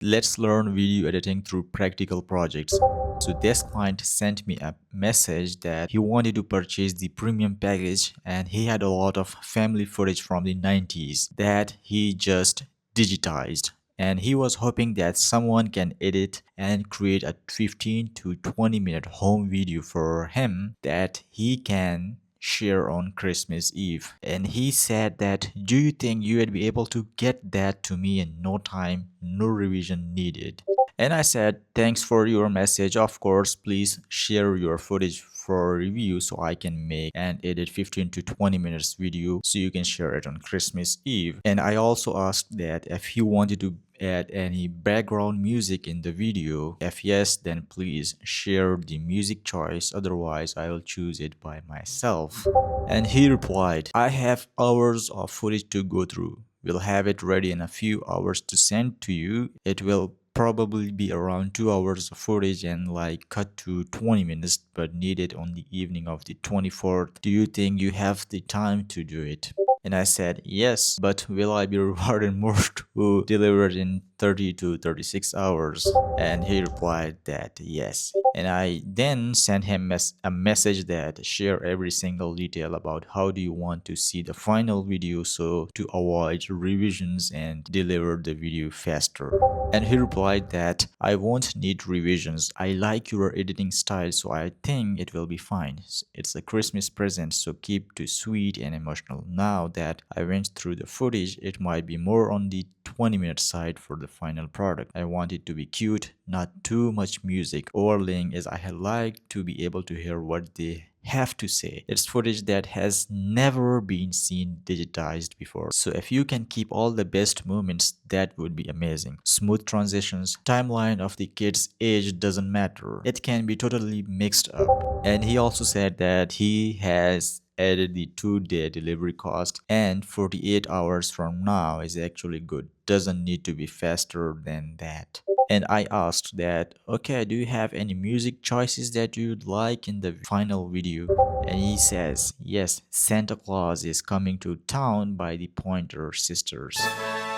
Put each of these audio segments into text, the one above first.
Let's learn video editing through practical projects. So this client sent me a message that he wanted to purchase the premium package and he had a lot of family footage from the 90s that he just digitized. And he was hoping that someone can edit and create a 15 to 20-minute home video for him that he can share on Christmas Eve. And he said that, do you think you would be able to get that to me in no time, no revision needed? And I said, thanks for your message. Of course, please share your footage for review so I can make and edit 15 to 20 minutes video so you can share it on Christmas Eve. And I also asked that if he wanted to add any background music in the video. If yes, then please share the music choice, otherwise I will choose it by myself. And he replied, I have hours of footage to go through. We'll have it ready in a few hours to send to you. It will probably be around 2 hours of footage and like cut to 20 minutes, but needed on the evening of the 24th. Do you think you have the time to do it? And I said, yes, but will I be rewarded more to deliver it in 30 to 36 hours? And he replied that yes. And I then sent him a message that share every single detail about how do you want to see the final video so to avoid revisions and deliver the video faster. And he replied that I won't need revisions. I like your editing style, so I think it will be fine. It's a Christmas present, so keep it sweet and emotional. Now that I went through the footage, it might be more on the 20-minute side for the final product. I want it to be cute, not too much music overlaying, as I had liked to be able to hear what they have to say. It's footage that has never been seen digitized before. So if you can keep all the best moments, that would be amazing. Smooth transitions, timeline of the kid's age doesn't matter. It can be totally mixed up. And he also said that he has added the 2-day delivery cost and 48 hours from now is actually good. Doesn't need to be faster than that. And I asked that, okay, do you have any music choices that you'd like in the final video? And he says, yes, Santa Claus is Coming to Town by the Pointer Sisters.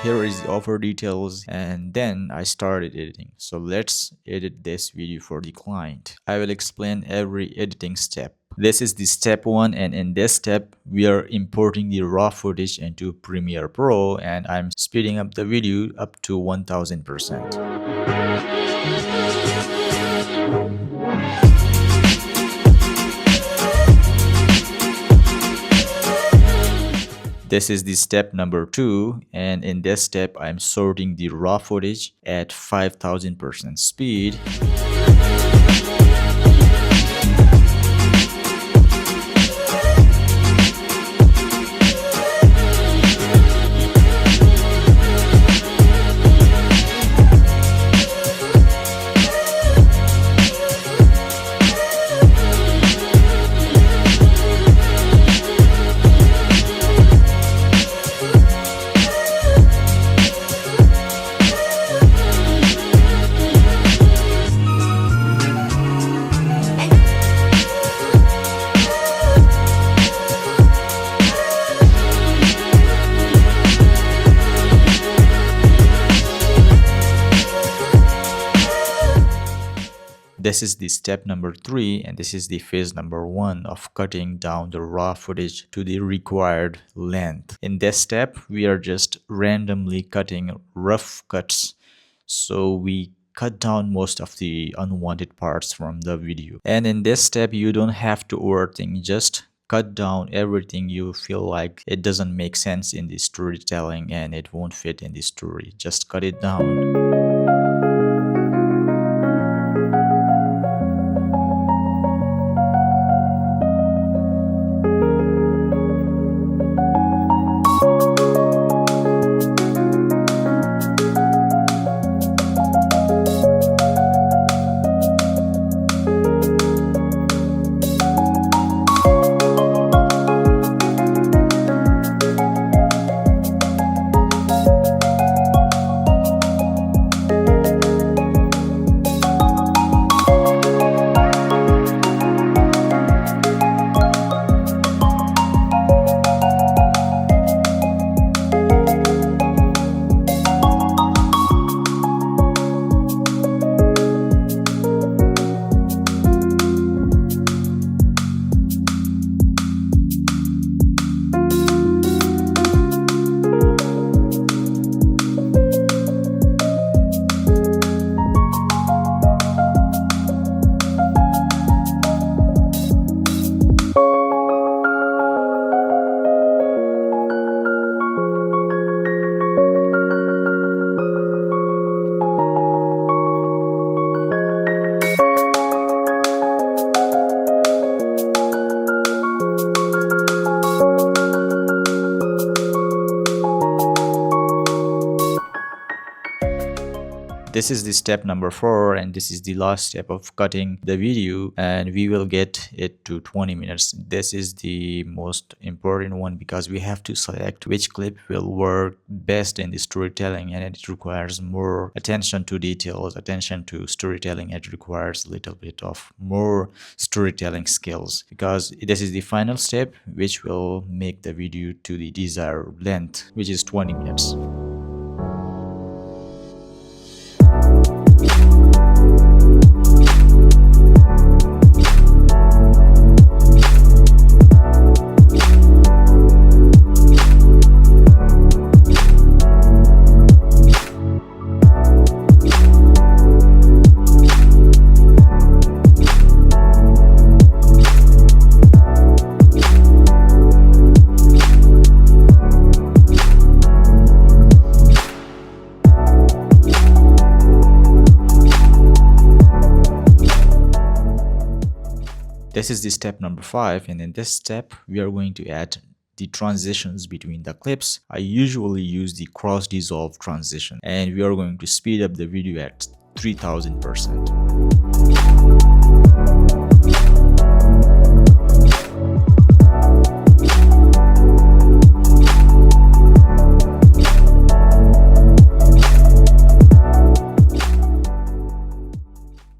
Here is the offer details, and then I started editing. So let's edit this video for the client. I will explain every editing step. This is the step 1, and in this step we are importing the raw footage into Premiere Pro, and I'm speeding up the video up to 1000%. This is the step number 2, and in this step I'm sorting the raw footage at 5000% speed. This is the step number 3, and this is the phase number 1 of cutting down the raw footage to the required length. In this step, we are just randomly cutting rough cuts, so we cut down most of the unwanted parts from the video. And in this step, you don't have to overthink, just cut down everything you feel like it doesn't make sense in the storytelling and it won't fit in the story. Just cut it down. This is the step number 4, and this is the last step of cutting the video, and we will get it to 20 minutes. This is the most important one because we have to select which clip will work best in the storytelling, and it requires more attention to details, attention to storytelling. It requires a little bit of more storytelling skills, because this is the final step which will make the video to the desired length, which is 20 minutes. This is the step number 5, and in this step we are going to add the transitions between the clips. I usually use the cross dissolve transition, and we are going to speed up the video at 3000%.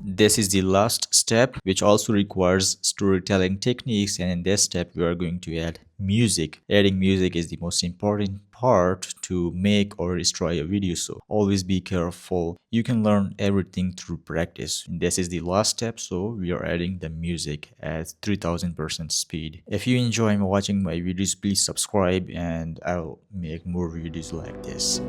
This is the last step, which also requires storytelling techniques, and in this step we are going to add music. Adding music is the most important part to make or destroy a video, so always be careful. You can learn everything through practice. This is the last step, so we are adding the music at 3000% speed. If you enjoy watching my videos, please subscribe, and I'll make more videos like this.